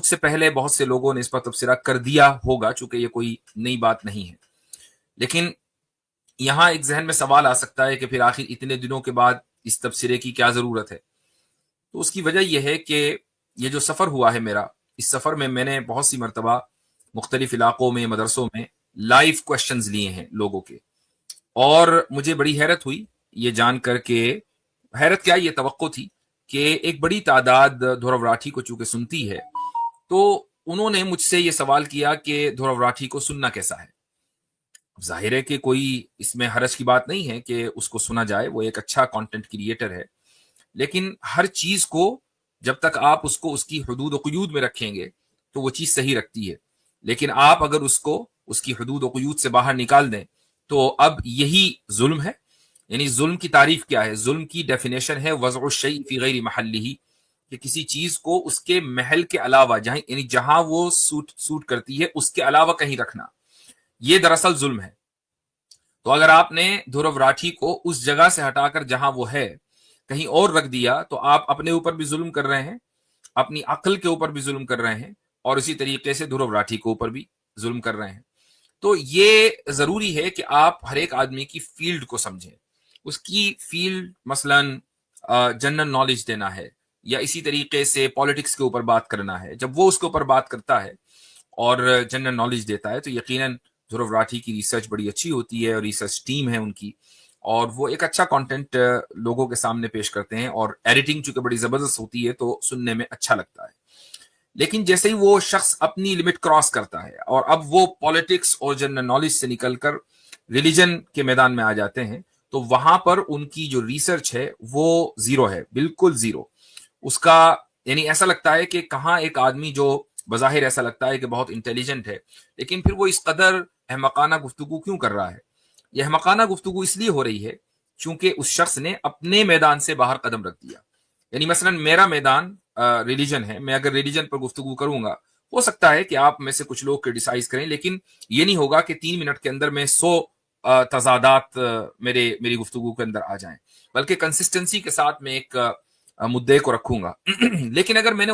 سے پہلے بہت سے لوگوں نے اس پر تبصرہ کر دیا ہوگا، چونکہ یہ کوئی نئی بات نہیں ہے، لیکن یہاں ایک ذہن میں سوال آ سکتا ہے کہ پھر آخر اتنے دنوں کے بعد اس تبصرے کی کیا ضرورت ہے؟ تو اس کی وجہ یہ ہے کہ یہ جو سفر ہوا ہے میرا، اس سفر میں میں نے بہت سی مرتبہ مختلف علاقوں میں، مدرسوں میں لائیو کوشچنز لیے ہیں لوگوں کے، اور مجھے بڑی حیرت ہوئی یہ جان کر کے، حیرت کیا، یہ توقع تھی کہ ایک بڑی تعداد دھرو راٹھی کو چونکہ سنتی ہے، تو انہوں نے مجھ سے یہ سوال کیا کہ دھرو راٹھی کو سننا کیسا ہے؟ ظاہر ہے کہ کوئی اس میں حرج کی بات نہیں ہے کہ اس کو سنا جائے، وہ ایک اچھا کانٹینٹ کریٹر ہے، لیکن ہر چیز کو جب تک آپ اس کو اس کی حدود و قیود میں رکھیں گے تو وہ چیز صحیح رکھتی ہے، لیکن آپ اگر اس کو اس کی حدود و قیود سے باہر نکال دیں تو اب یہی ظلم ہے۔ یعنی ظلم کی تعریف کیا ہے؟ ظلم کی ڈیفینیشن ہے وضع الشیء فی غیر محلہ، کہ کسی چیز کو اس کے محل کے علاوہ، یعنی جہاں وہ سوٹ کرتی ہے اس کے علاوہ کہیں رکھنا، یہ دراصل ظلم ہے۔ تو اگر آپ نے دھرو راٹھی کو اس جگہ سے ہٹا کر جہاں وہ ہے کہیں اور رکھ دیا تو آپ اپنے اوپر بھی ظلم کر رہے ہیں، اپنی عقل کے اوپر بھی ظلم کر رہے ہیں، اور اسی طریقے سے دھرو راٹھی کے اوپر بھی ظلم کر رہے ہیں۔ تو یہ ضروری ہے کہ آپ ہر ایک آدمی کی فیلڈ کو سمجھیں، اس کی فیلڈ مثلا جنرل نالج دینا ہے، یا اسی طریقے سے پالیٹکس کے اوپر بات کرنا ہے۔ جب وہ اس کے اوپر بات کرتا ہے اور جنرل نالج دیتا ہے تو یقیناً دھرو راٹھی کی ریسرچ بڑی اچھی ہوتی ہے، اور ریسرچ ٹیم ہے ان کی، اور وہ ایک اچھا کانٹینٹ لوگوں کے سامنے پیش کرتے ہیں، اور ایڈیٹنگ چونکہ بڑی زبردست ہوتی ہے تو سننے میں اچھا لگتا ہے۔ لیکن جیسے ہی وہ شخص اپنی لمٹ کراس کرتا ہے اور اب وہ پالیٹکس اور جنرل نالج سے نکل کر ریلیجن کے میدان میں آ جاتے ہیں تو وہاں پر ان کی جو ریسرچ ہے وہ زیرو ہے، بالکل زیرو۔ اس کا یعنی ایسا لگتا ہے کہ کہاں ایک آدمی جو بظاہر ایسا لگتا ہے کہ بہت انٹیلیجنٹ ہے، لیکن پھر وہ اس قدر احمقانہ گفتگو کیوں کر رہا ہے؟ یہ احمقانہ گفتگو اس لیے ہو رہی ہے چونکہ اس شخص نے اپنے میدان سے باہر قدم رکھ دیا۔ یعنی مثلا میرا میدان ریلیجن ہے، میں اگر ریلیجن پر گفتگو کروں گا، ہو سکتا ہے کہ آپ میں سے کچھ لوگ کرٹیسائز کریں، لیکن یہ نہیں ہوگا کہ 3 منٹ کے اندر میں 100 تضادات میری گفتگو کے اندر آ جائیں، بلکہ کنسسٹنسی کے ساتھ میں ایک مدعے کو رکھوں گا۔ لیکن اگر میں نے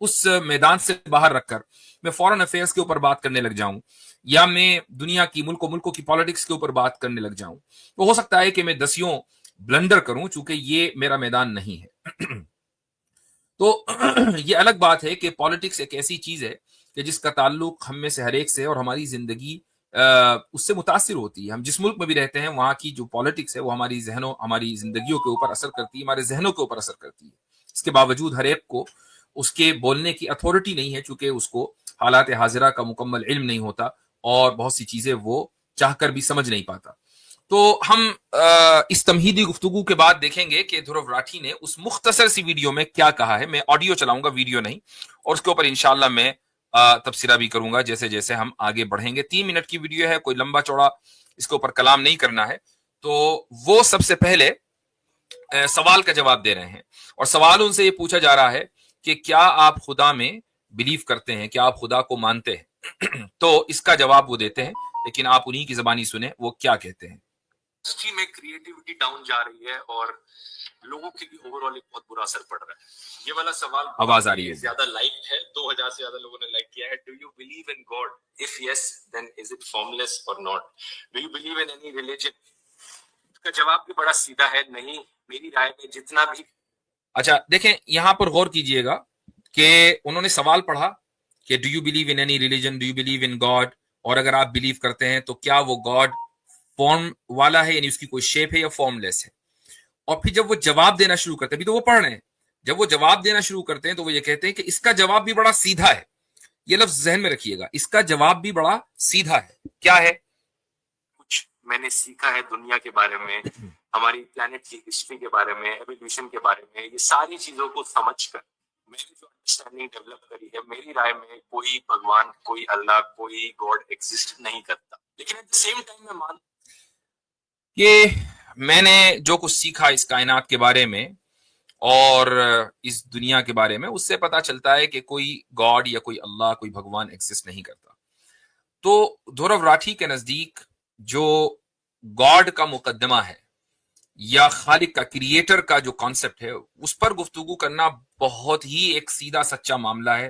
اس میدان سے باہر رکھ کر میں فورن افیئرس کے اوپر بات کرنے لگ جاؤں، یا میں دنیا کی ملکوں کی پالیٹکس کے اوپر بات کرنے لگ جاؤں، تو ہو سکتا ہے کہ میں دسیوں بلنڈر کروں، چونکہ یہ میرا میدان نہیں ہے۔ تو یہ الگ بات ہے کہ پالیٹکس ایک ایسی چیز ہے کہ جس کا تعلق ہم میں سے ہر ایک سے، اور ہماری زندگی اس سے متاثر ہوتی ہے۔ ہم جس ملک میں بھی رہتے ہیں وہاں کی جو پالیٹکس ہے وہ ہماری زندگیوں کے اوپر اثر کرتی ہے، ہمارے ذہنوں کے اوپر اثر کرتی ہے۔ اس کے باوجود ہر ایک کو اس کے بولنے کی اتھارٹی نہیں ہے، چونکہ اس کو حالات حاضرہ کا مکمل علم نہیں ہوتا، اور بہت سی چیزیں وہ چاہ کر بھی سمجھ نہیں پاتا۔ تو ہم اس تمہیدی گفتگو کے بعد دیکھیں گے کہ دھرو راٹھی نے اس مختصر سی ویڈیو میں کیا کہا ہے۔ میں آڈیو چلاؤں گا، ویڈیو نہیں، اور اس کے اوپر انشاءاللہ میں تبصرہ بھی کروں گا جیسے جیسے ہم آگے بڑھیں گے۔ 3 منٹ کی ویڈیو ہے، کوئی لمبا چوڑا اس کے اوپر کلام نہیں کرنا ہے۔ تو وہ سب سے پہلے سوال کا جواب دے رہے ہیں، اور سوال ان سے یہ پوچھا جا رہا ہے کہ کیا آپ خدا میں بلیو کرتے ہیں، کیا آپ خدا کو مانتے ہیں؟ تو اس کا جواب وہ دیتے ہیں، لیکن آپ انہی کی زبانی سنیں وہ کیا کہتے ہیں۔ انڈسٹری میں کریٹیوٹی ڈاؤن جا رہی ہے اور لوگوں کے بھی اوور آل ایک بہت برا اثر پڑ رہا ہے۔ یہ والا سوال آواز آ رہی ہے، زیادہ لائک ہے، 2000 سے زیادہ لوگوں نے لائک کیا ہے۔ Do you believe in God? If yes then is it formless اور not? Do you believe in any religion? اس کا جواب بھی بڑا سیدھا ہے، نہیں۔ میری رائے میں جتنا بھی اچھا دیکھیں یہاں پر غور کیجئے گا کہ انہوں نے سوال پڑھا کہ do you believe in any religion, do you believe in God, اور اگر آپ بلیو کرتے ہیں تو کیا وہ گاڈ فارم والا ہے، یعنی اس کی کوئی شیپ ہے، یا فارم لیس ہے؟ اور پھر جب وہ جواب دینا شروع کرتے ہیں، ابھی تو وہ پڑھ رہے ہیں، جب وہ جواب دینا شروع کرتے ہیں تو وہ یہ کہتے ہیں کہ اس کا جواب بھی بڑا سیدھا ہے۔ یہ لفظ ذہن میں رکھیے گا، اس کا جواب بھی بڑا سیدھا ہے۔ کیا ہے؟ کچھ میں نے سیکھا ہے دنیا کے بارے میں، ہماری پلانٹ کی ہسٹری کے بارے میں، ایوولوشن کے بارے میں، یہ ساری چیزوں کو سمجھ کر میں نے جو انڈرسٹینڈنگ ڈیولپ کری ہے، میری رائے میں کوئی بھگوان، کوئی اللہ، کوئی گاڈ ایگزسٹ نہیں کرتا، لیکن ایٹ دا سیم ٹائم میں مانتا کہ میں نے جو کچھ سیکھا اس کائنات کے بارے میں اور اس دنیا کے بارے میں، اس سے پتا چلتا ہے کہ کوئی گاڈ یا کوئی اللہ، کوئی بھگوان ایگزسٹ نہیں کرتا۔ تو دھرو راٹھی کے نزدیک جو گاڈ کا مقدمہ ہے یا خالق کا، کریٹر کا جو کانسیپٹ ہے، اس پر گفتگو کرنا بہت ہی ایک سیدھا سچا معاملہ ہے،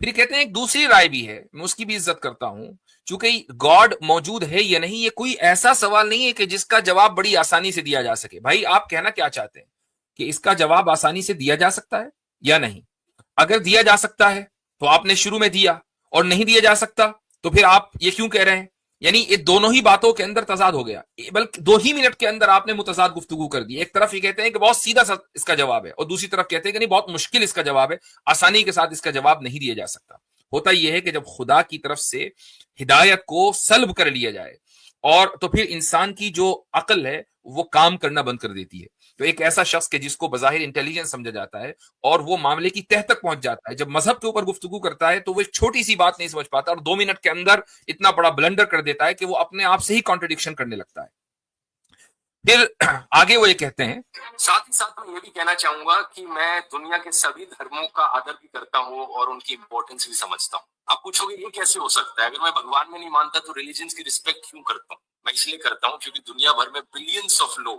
پھر کہتے ہیں ایک دوسری رائے بھی ہے، میں اس کی بھی عزت کرتا ہوں، چونکہ گاڈ موجود ہے یا نہیں یہ کوئی ایسا سوال نہیں ہے کہ جس کا جواب بڑی آسانی سے دیا جا سکے. بھائی آپ کہنا کیا چاہتے ہیں کہ اس کا جواب آسانی سے دیا جا سکتا ہے یا نہیں؟ اگر دیا جا سکتا ہے تو آپ نے شروع میں دیا، اور نہیں دیا جا سکتا تو پھر آپ یہ کیوں کہہ رہے ہیں؟ یعنی یہ دونوں ہی باتوں کے اندر تضاد ہو گیا، بلکہ 2 ہی منٹ کے اندر آپ نے متضاد گفتگو کر دی. ایک طرف یہ کہتے ہیں کہ بہت سیدھا سا اس کا جواب ہے، اور دوسری طرف کہتے ہیں کہ نہیں بہت مشکل اس کا جواب ہے، آسانی کے ساتھ اس کا جواب نہیں دیا جا سکتا. ہوتا یہ ہے کہ جب خدا کی طرف سے ہدایت کو سلب کر لیا جائے اور تو پھر انسان کی جو عقل ہے وہ کام کرنا بند کر دیتی ہے. تو ایک ایسا شخص کہ جس کو بظاہر انٹیلیجنس سمجھا جاتا ہے اور وہ معاملے کی تہ تک پہنچ جاتا ہے، جب مذہب کے اوپر گفتگو کرتا ہے تو وہ ایک چھوٹی سی بات نہیں سمجھ پاتا اور 2 منٹ کے اندر اتنا بڑا بلنڈر کر دیتا ہے کہ وہ اپنے آپ سے ہی کانٹرڈکشن کرنے لگتا ہے. پھر آگے وہ یہ کہتے ہیں، ساتھ ہی ساتھ میں یہ بھی کہنا چاہوں گا کہ میں دنیا کے سبھی دھرموں کا آدر بھی کرتا ہوں اور ان کی امپورٹنس بھی سمجھتا ہوں. آپ پوچھو گے یہ کیسے ہو سکتا ہے؟ اگر میں بھگوان میں نہیں مانتا تو ریلیجنس کی رسپیکٹ کیوں کرتا ہوں؟ میں اس لیے کرتا ہوں کیونکہ دنیا بھر میں بلینس آف لوگ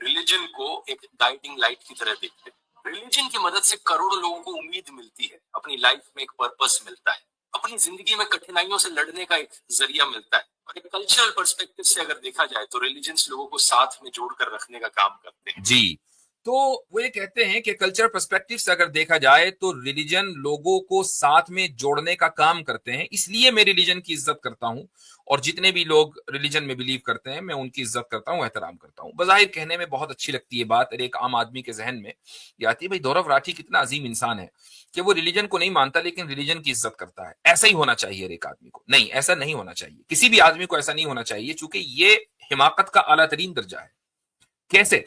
ریلیجن کو ایک گائیڈنگ لائٹ کی طرح دیکھتے ہیں. ریلیجن کی مدد سے کروڑوں لوگوں کو امید ملتی ہے، اپنی لائف میں ایک پرپس ملتا ہے، اپنی زندگی میں کٹھنائیوں سے لڑنے کا ایک ذریعہ ملتا ہے. اور ایک کلچرل پرسپیکٹو سے اگر دیکھا جائے تو ریلیجنس لوگوں کو ساتھ میں جوڑ کر رکھنے کا کام کرتے ہیں. جی تو وہ یہ کہتے ہیں کہ کلچر پرسپیکٹو سے اگر دیکھا جائے تو ریلیجن لوگوں کو ساتھ میں جوڑنے کا کام کرتے ہیں، اس لیے میں ریلیجن کی عزت کرتا ہوں، اور جتنے بھی لوگ ریلیجن میں بلیو کرتے ہیں میں ان کی عزت کرتا ہوں، احترام کرتا ہوں. بظاہر کہنے میں بہت اچھی لگتی ہے بات، اور ایک عام آدمی کے ذہن میں یہ آتی ہے بھائی دورو راٹھی کتنا عظیم انسان ہے کہ وہ ریلیجن کو نہیں مانتا لیکن ریلیجن کی عزت کرتا ہے. ایسا ہی ہونا چاہیے ہر ایک آدمی کو. نہیں، ایسا نہیں ہونا چاہیے، کسی بھی آدمی کو ایسا نہیں ہونا چاہیے، چونکہ یہ حماقت کا اعلیٰ ترین درجہ ہے. کیسے؟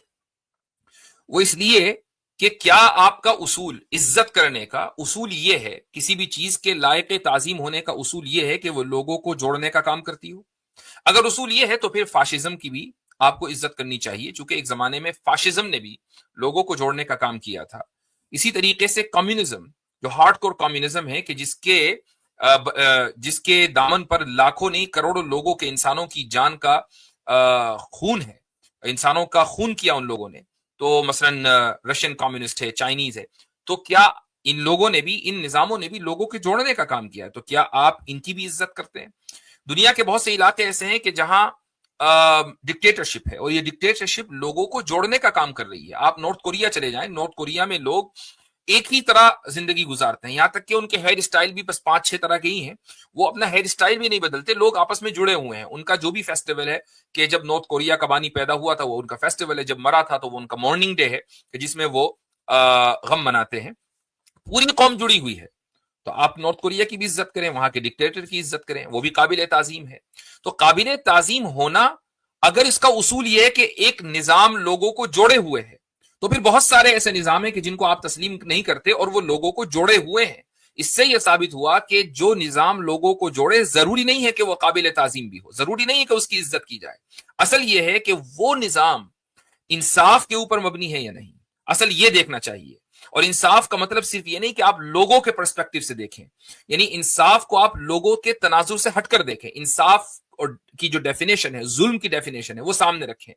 وہ اس لیے کہ کیا آپ کا اصول عزت کرنے کا اصول یہ ہے، کسی بھی چیز کے لائق تعظیم ہونے کا اصول یہ ہے کہ وہ لوگوں کو جوڑنے کا کام کرتی ہو؟ اگر اصول یہ ہے تو پھر فاشزم کی بھی آپ کو عزت کرنی چاہیے، چونکہ ایک زمانے میں فاشزم نے بھی لوگوں کو جوڑنے کا کام کیا تھا. اسی طریقے سے کمیونزم، جو ہارڈ کور کمیونزم ہے کہ جس کے دامن پر لاکھوں نہیں کروڑوں لوگوں کے انسانوں کی جان کا خون ہے، انسانوں کا خون کیا ان لوگوں نے. تو مثلا رشین کمیونسٹ ہے، چائنیز ہے، تو کیا ان لوگوں نے بھی، ان نظاموں نے بھی لوگوں کے جوڑنے کا کام کیا ہے؟ تو کیا آپ ان کی بھی عزت کرتے ہیں؟ دنیا کے بہت سے علاقے ایسے ہیں کہ جہاں ڈکٹیٹرشپ ہے، اور یہ ڈکٹیٹرشپ لوگوں کو جوڑنے کا کام کر رہی ہے. آپ نارتھ کوریا چلے جائیں، نارتھ کوریا میں لوگ ایک ہی طرح زندگی گزارتے ہیں، یہاں تک کہ ان کے ہیئر اسٹائل بھی بس 5-6 طرح کے ہی ہیں، وہ اپنا ہیئر اسٹائل بھی نہیں بدلتے، لوگ آپس میں جڑے ہوئے ہیں. ان کا جو بھی فیسٹیول ہے، کہ جب نارتھ کوریا کا بانی پیدا ہوا تھا وہ ان کا فیسٹیول ہے، جب مرا تھا تو وہ ان کا مارننگ ڈے ہے کہ جس میں وہ غم مناتے ہیں. پوری قوم جڑی ہوئی ہے. تو آپ نارتھ کوریا کی بھی عزت کریں، وہاں کے ڈکٹیٹر کی عزت کریں، وہ بھی قابل تعظیم ہے. تو قابل تعظیم ہونا، اگر اس کا اصول یہ ہے کہ ایک نظام لوگوں کو جوڑے ہوئے ہے، تو پھر بہت سارے ایسے نظام ہیں کہ جن کو آپ تسلیم نہیں کرتے اور وہ لوگوں کو جوڑے ہوئے ہیں. اس سے یہ ثابت ہوا کہ جو نظام لوگوں کو جوڑے ضروری نہیں ہے کہ وہ قابل تعظیم بھی ہو، ضروری نہیں ہے کہ اس کی عزت کی جائے. اصل یہ ہے کہ وہ نظام انصاف کے اوپر مبنی ہے یا نہیں، اصل یہ دیکھنا چاہیے. اور انصاف کا مطلب صرف یہ نہیں کہ آپ لوگوں کے پرسپیکٹو سے دیکھیں، یعنی انصاف کو آپ لوگوں کے تناظر سے ہٹ کر دیکھیں. انصاف کی جو ڈیفینیشن ہے، ظلم کی ڈیفینیشن ہے، وہ سامنے رکھیں.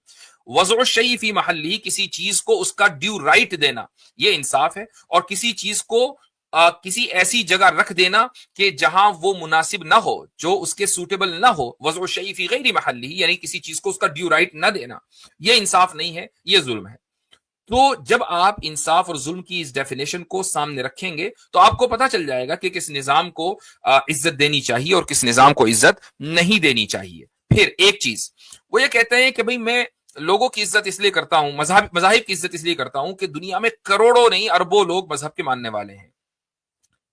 وضع الشیء فی محلہ، کسی چیز کو اس کا ڈیو رائٹ دینا، یہ انصاف ہے. اور کسی چیز کو کسی ایسی جگہ رکھ دینا کہ جہاں وہ مناسب نہ ہو، جو اس کے سوٹیبل نہ ہو، وضع الشیء فی غیر محلہ، یعنی کسی چیز کو اس کا ڈیو رائٹ نہ دینا، یہ انصاف نہیں ہے، یہ ظلم ہے. تو جب آپ انصاف اور ظلم کی اس ڈیفینیشن کو سامنے رکھیں گے تو آپ کو پتا چل جائے گا کہ کس نظام کو عزت دینی چاہیے اور کس نظام کو عزت نہیں دینی چاہیے. پھر ایک چیز وہ یہ کہتے ہیں کہ بھئی میں لوگوں کی عزت اس لیے کرتا ہوں، مذاہب کی عزت اس لیے کرتا ہوں کہ دنیا میں کروڑوں نہیں اربوں لوگ مذہب کے ماننے والے ہیں.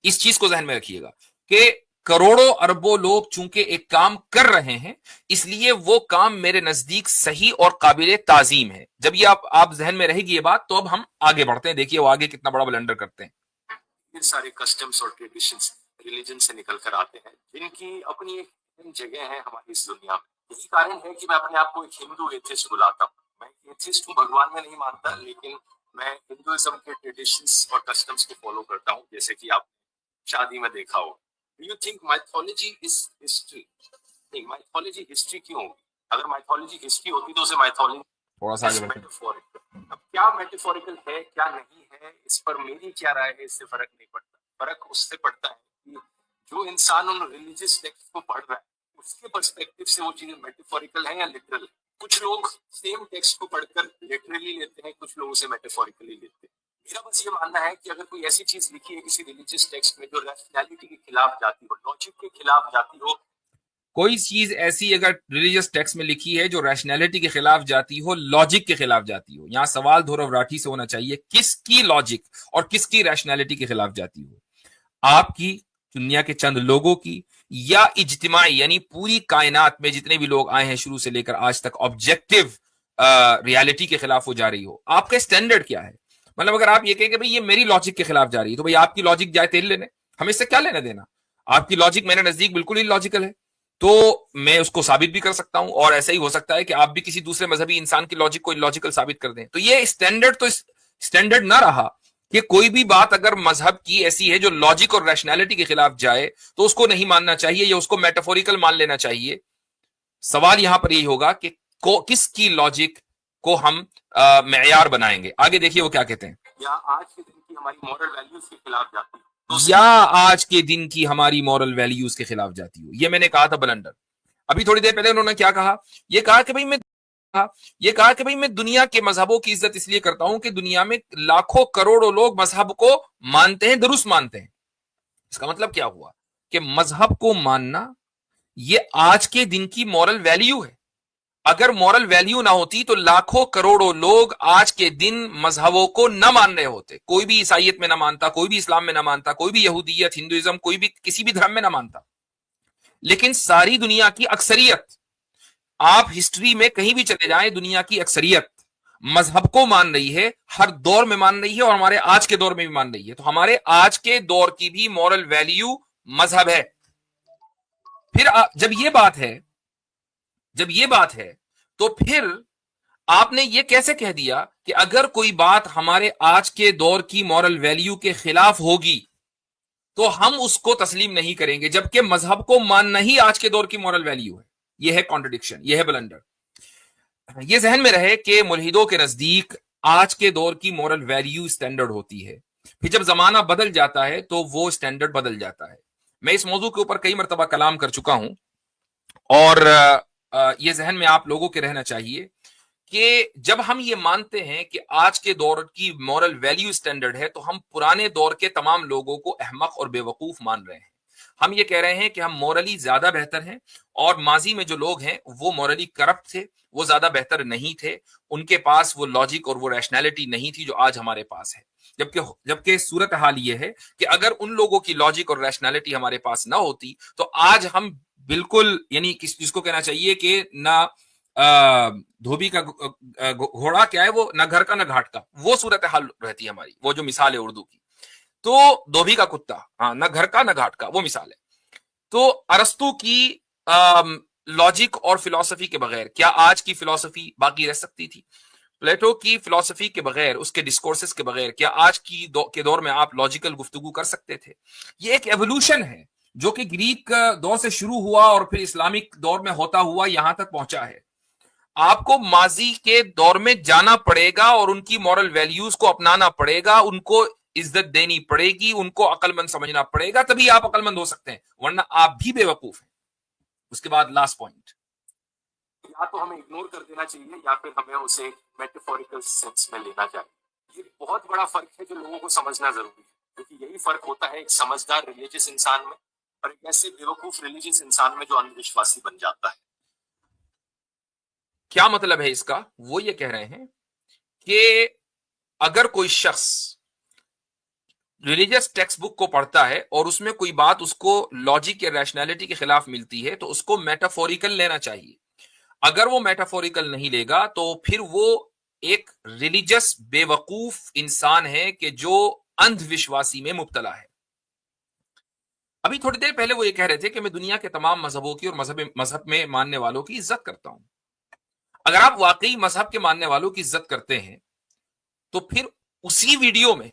اس چیز کو ذہن میں رکھیے گا کہ کروڑوں اربوں لوگ چونکہ ایک کام کر رہے ہیں، اس لیے وہ کام میرے نزدیک صحیح اور قابل تعظیم ہے. جب یہ آپ ذہن میں رہے گی یہ بات، تو اب ہم آگے بڑھتے ہیں. دیکھیے وہ آگے کتنا بڑا بلنڈر کرتے ہیں. یہ سارے کسٹمز اور ٹریڈیشنز ریلیجن سے نکل کر آتے ہیں، جن کی اپنی ایک جگہ ہے ہماری اس دنیا میں. یہی کارن ہے کہ میں اپنے آپ کو ایک ہندو ایتھسٹ بلاتا ہوں. میں ایتھسٹ ہوں، بھگوان میں نہیں مانتا، لیکن میں ہندوازم کے ٹریڈیشنز اور کسٹمز کو فالو کرتا ہوں. جیسے کہ آپ شادی میں دیکھا ہو، do you think mythology is history? نہیں، مائتھولوجی ہسٹری کیوں ہوگی؟ اگر مائتھولوجی ہسٹری ہوتی تو اسے مائتھولوجی تھوڑا سا آگے بڑھتے ہیں. میٹافورکل. اب کیا میٹافوریکل ہے کیا نہیں ہے، اس پر میری کیا رائے ہے، اس سے فرق نہیں پڑتا. فرق اس سے پڑتا ہے کہ جو انسان ان ریلیجیس ٹیکسٹ کو پڑھ رہا ہے اس کے پرسپیکٹو سے وہ چیزیں میٹافوریکل ہیں یا لٹرل ہیں. کچھ لوگ سیم ٹیکسٹ کو پڑھ کر لٹرلی لیتے ہیں, کچھ لوگ اسے میٹافوریکلی لیتے ہیں. میرا بس یہ ماننا ہے کہ اگر کوئی ایسی چیز لکھی ہے کسی ریلیجیس ٹیکسٹ میں جو ریشنلٹی کے خلاف جاتی ہو, لاجک کے خلاف جاتی ہو, کوئی چیز ایسی اگر ریلیجس ٹیکسٹ میں لکھی ہے جو ریشنلٹی کے خلاف جاتی ہو, لاجک کے خلاف جاتی ہو, یہاں سوال دھورو راٹھی سے ہونا چاہیے کس کی لاجک اور کس کی ریشنلٹی کے خلاف جاتی ہو, آپ کی, دنیا کے چند لوگوں کی, یا اجتماعی یعنی پوری کائنات میں جتنے بھی لوگ آئے ہیں شروع سے لے کر آج تک آبجیکٹو ریالٹی کے خلاف وہ جا رہی ہو. آپ کا اسٹینڈرڈ کیا ہے؟ مطلب اگر آپ یہ کہیں کہ بھئی یہ میری لاجک کے خلاف جا رہی ہے تو بھئی آپ کی لاجک جائے تیل لینے, ہمیں اس سے کیا لینا دینا؟ آپ کی لاجک میرے نزدیک بالکل ہی لاجیکل ہے تو میں اس کو ثابت بھی کر سکتا ہوں, اور ایسا ہی ہو سکتا ہے کہ آپ بھی کسی دوسرے مذہبی انسان کی لاجک کو لاجیکل ثابت کر دیں. تو یہ اسٹینڈرڈ نہ رہا کہ کوئی بھی بات اگر مذہب کی ایسی ہے جو لاجک اور ریشنلٹی کے خلاف جائے تو اس کو نہیں ماننا چاہیے یا اس کو میٹافوریکل مان لینا چاہیے. سوال یہاں پر یہی ہوگا کہ کس کی لاجک کو ہم معیار بنائیں گے. آگے دیکھیے وہ کیا کہتے ہیں. یا آج کے دن کی ہماری مورل ویلیوز کے خلاف جاتی ہو, یا آج کے دن کی ہماری مورل ویلیوز کے خلاف جاتی ہو. یہ میں نے کہا تھا بلنڈر. ابھی تھوڑی دیر پہلے انہوں نے کیا کہا؟ یہ کہا کہ بھئی میں دنیا کے مذہبوں کی عزت اس لیے کرتا ہوں کہ دنیا میں لاکھوں کروڑوں لوگ مذہب کو مانتے ہیں, درست مانتے ہیں. اس کا مطلب کیا ہوا کہ مذہب کو ماننا یہ آج کے دن کی مورل ویلیو ہے. اگر مورل ویلیو نہ ہوتی تو لاکھوں کروڑوں لوگ آج کے دن مذہبوں کو نہ مان رہے ہوتے. کوئی بھی عیسائیت میں نہ مانتا, کوئی بھی اسلام میں نہ مانتا, کوئی بھی یہودیت, ہندوازم, کوئی بھی کسی بھی دھرم میں نہ مانتا. لیکن ساری دنیا کی اکثریت, آپ ہسٹری میں کہیں بھی چلے جائیں, دنیا کی اکثریت مذہب کو مان رہی ہے, ہر دور میں مان رہی ہے, اور ہمارے آج کے دور میں بھی مان رہی ہے. تو ہمارے آج کے دور کی بھی مورل ویلیو مذہب ہے. پھر جب یہ بات ہے تو پھر آپ نے یہ کیسے کہہ دیا کہ اگر کوئی بات ہمارے آج کے دور کی مورل ویلیو کے خلاف ہوگی تو ہم اس کو تسلیم نہیں کریں گے, جبکہ مذہب کو ماننا ہی آج کے دور کی مورل ویلیو ہے. یہ ہے کانٹرڈکشن, یہ ہے بلنڈر. یہ ذہن میں رہے کہ ملحدوں کے نزدیک آج کے دور کی مورل ویلیو اسٹینڈرڈ ہوتی ہے, پھر جب زمانہ بدل جاتا ہے تو وہ اسٹینڈرڈ بدل جاتا ہے. میں اس موضوع کے اوپر کئی مرتبہ کلام کر چکا ہوں, اور یہ ذہن میں آپ لوگوں کے رہنا چاہیے کہ جب ہم یہ مانتے ہیں کہ آج کے دور کی مورل ویلیو اسٹینڈرڈ ہے تو ہم پرانے دور کے تمام لوگوں کو احمق اور بے وقوف مان رہے ہیں. ہم یہ کہہ رہے ہیں کہ ہم مورلی زیادہ بہتر ہیں, اور ماضی میں جو لوگ ہیں وہ مورلی کرپٹ تھے, وہ زیادہ بہتر نہیں تھے, ان کے پاس وہ لاجک اور وہ ریشنلٹی نہیں تھی جو آج ہمارے پاس ہے. جبکہ صورتحال یہ ہے کہ اگر ان لوگوں کی لاجک اور ریشنلٹی ہمارے پاس نہ ہوتی تو آج ہم بالکل, یعنی جس کو کہنا چاہیے کہ نہ دھوبی کا گھوڑا کیا ہے, وہ نہ گھر کا نہ گھاٹ کا, وہ صورتحال رہتی ہماری. وہ جو مثال ہے اردو کی, تو دھوبی کا کتا, ہاں, نہ گھر کا نہ گھاٹ کا, وہ مثال ہے. تو ارسطو کی لاجک اور فلسفی کے بغیر کیا آج کی فلسفی باقی رہ سکتی تھی؟ پلیٹو کی فلسفی کے بغیر, اس کے ڈسکورسز کے بغیر کیا آج کے دور میں آپ لاجیکل گفتگو کر سکتے تھے؟ یہ ایک ایوولوشن ہے جو کہ گریک دور سے شروع ہوا اور پھر اسلامک دور میں ہوتا ہوا یہاں تک پہنچا ہے. آپ کو ماضی کے دور میں جانا پڑے گا اور ان کی مورل ویلیوز کو اپنانا پڑے گا, ان کو عزت دینی پڑے گی, ان کو عقل مند سمجھنا پڑے گا, تبھی آپ عقل مند ہو سکتے ہیں, ورنہ آپ بھی بے وقوف ہیں. اس کے بعد لاسٹ پوائنٹ, یا تو ہمیں اگنور کر دینا چاہیے یا پھر ہمیں اسے میٹافوریکل سینس میں لینا چاہیے. یہ بہت بڑا فرق ہے جو لوگوں کو سمجھنا ضروری ہے, کیونکہ یہی فرق ہوتا ہے ایک سمجھدار ریلیجس انسان میں اور ایک ایسے بے وقوف ریلیجس انسان میں جو اندھ وشواسی بن جاتا ہے. کیا مطلب ہے اس کا؟ وہ یہ کہہ رہے ہیں کہ اگر کوئی شخص ریلیجس ٹیکسٹ بک کو پڑھتا ہے اور اس میں کوئی بات اس کو لاجک یا ریشنلٹی کے خلاف ملتی ہے تو اس کو میٹافوریکل لینا چاہیے. اگر وہ میٹافوریکل نہیں لے گا تو پھر وہ ایک ریلیجس بے وقوف انسان ہے کہ جو اندھ وشواسی میں مبتلا ہے. ابھی تھوڑی دیر پہلے وہ یہ کہہ رہے تھے کہ میں دنیا کے تمام مذہبوں کی اور مذہب میں ماننے والوں کی عزت کرتا ہوں. اگر آپ واقعی مذہب کے ماننے والوں کی عزت کرتے ہیں تو پھر اسی ویڈیو میں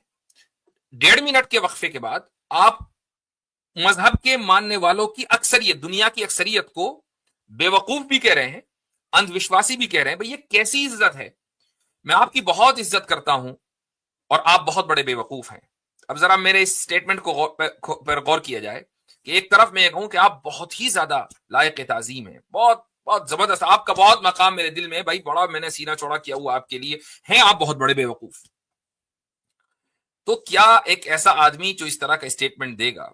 1.5 منٹ کے وقفے کے بعد آپ مذہب کے ماننے والوں کی اکثریت, دنیا کی اکثریت کو بے وقوف بھی کہہ رہے ہیں, اندھ وشواسی بھی کہہ رہے ہیں. بھئی یہ کیسی عزت ہے؟ میں آپ کی بہت عزت کرتا ہوں اور آپ بہت بڑے بے وقوف ہیں. اب ذرا میرے اس سٹیٹمنٹ کو پر غور کیا جائے. کہ ایک طرف میں یہ کہوں کہ آپ بہت ہی زیادہ لائق تعظیم ہیں, بہت بہت زبردست, آپ کا بہت مقام میرے دل میں, بھائی بڑا میں نے سینہ چوڑا کیا ہوا آپ کے لیے, ہیں آپ بہت بڑے بیوقوف. تو کیا ایک ایسا آدمی جو اس طرح کا اسٹیٹمنٹ دے گا,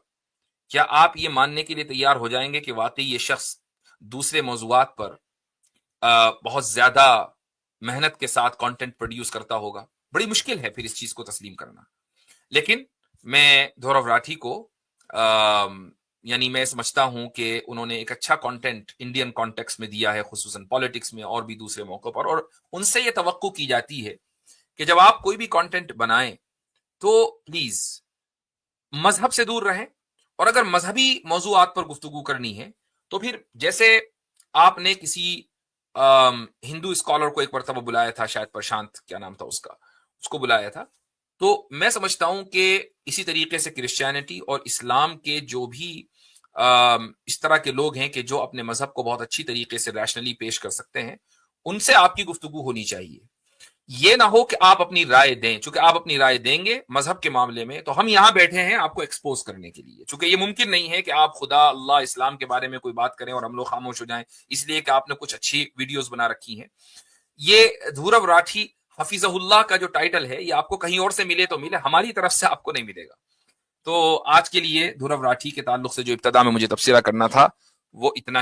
کیا آپ یہ ماننے کے لیے تیار ہو جائیں گے کہ واقعی یہ شخص دوسرے موضوعات پر بہت زیادہ محنت کے ساتھ کانٹینٹ پروڈیوس کرتا ہوگا؟ بڑی مشکل ہے پھر اس چیز کو تسلیم کرنا. لیکن میں دھورو راٹھی کو یعنی میں سمجھتا ہوں کہ انہوں نے ایک اچھا کانٹینٹ انڈین کانٹیکس میں دیا ہے, خصوصاً پالیٹکس میں اور بھی دوسرے موقع پر, اور ان سے یہ توقع کی جاتی ہے کہ جب آپ کوئی بھی کانٹینٹ بنائیں تو پلیز مذہب سے دور رہیں, اور اگر مذہبی موضوعات پر گفتگو کرنی ہے تو پھر جیسے آپ نے کسی ہندو اسکالر کو ایک مرتبہ بلایا تھا, شاید پرشانت کیا نام تھا اس کا, اس کو بلایا تھا, تو میں سمجھتا ہوں کہ اسی طریقے سے کرسچینٹی اور اسلام کے جو بھی اس طرح کے لوگ ہیں کہ جو اپنے مذہب کو بہت اچھی طریقے سے ریشنلی پیش کر سکتے ہیں, ان سے آپ کی گفتگو ہونی چاہیے. یہ نہ ہو کہ آپ اپنی رائے دیں, چونکہ آپ اپنی رائے دیں گے مذہب کے معاملے میں تو ہم یہاں بیٹھے ہیں آپ کو ایکسپوز کرنے کے لیے, چونکہ یہ ممکن نہیں ہے کہ آپ خدا اللہ اسلام کے بارے میں کوئی بات کریں اور ہم لوگ خاموش ہو جائیں اس لیے کہ آپ نے کچھ اچھی ویڈیوز بنا رکھی ہیں. یہ دھورو راٹھی حفیظہ اللہ کا جو ٹائٹل ہے یہ آپ کو کہیں اور سے ملے تو ملے, ہماری طرف سے آپ کو نہیں ملے گا. تو آج کے لیے دھورو راٹھی کے تعلق سے جو ابتدا میں مجھے تبصرہ کرنا تھا وہ اتنا